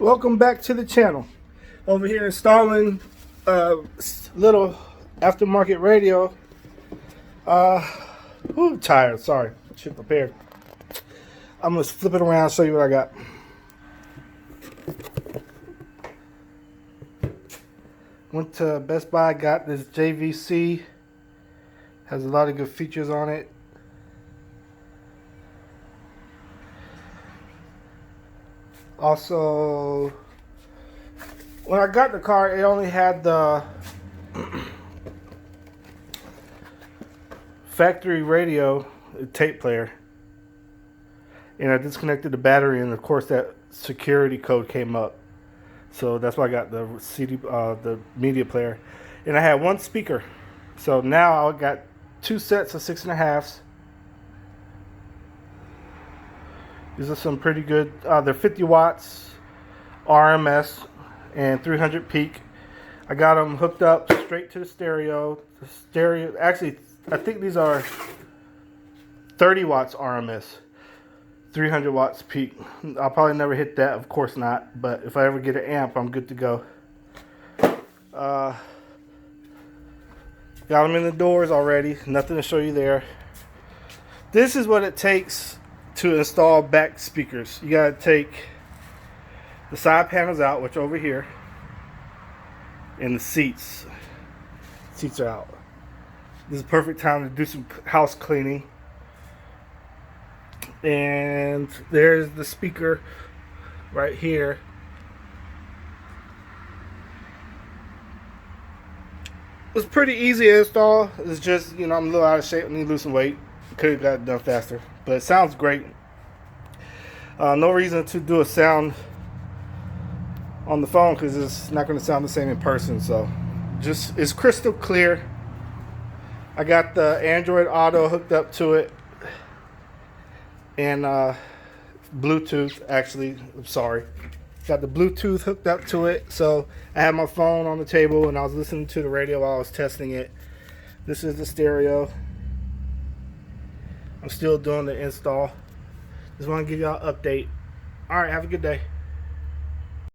Welcome back to the channel. Over here installing little aftermarket radio. Tired, sorry, should prepared. I'm gonna flip it around and show you what I got. Went to Best Buy, got this JVC. Has a lot of good features on it. Also, when I got the car, it only had the factory radio tape player, and I disconnected the battery, and of course that security code came up. So that's why I got the the media player, and I had one speaker. So now I got two sets of 6.5s. These are some pretty good. They're 50 watts RMS and 300 peak. I got them hooked up straight to the stereo. The stereo, actually, I think these are 30 watts RMS, 300 watts peak. I'll probably never hit that, of course not. But if I ever get an amp, I'm good to go. Got them in the doors already. Nothing to show you there. This is what it takes to install back speakers. You gotta take the side panels out, which are over here, and the seats are out. This is a perfect time to do some house cleaning. And there's the speaker right here. It's pretty easy to install. It's just, I'm a little out of shape. I need to lose some weight. Could have got it done faster, but it sounds great. No reason to do a sound on the phone because it's not going to sound the same in person. So just, it's crystal clear. I got the Android Auto hooked up to it, and Bluetooth, actually, I'm sorry. Got the Bluetooth hooked up to it. So I had my phone on the table and I was listening to the radio while I was testing it. This is the stereo. I'm still doing the install. Just want to give y'all an update. Alright, have a good day.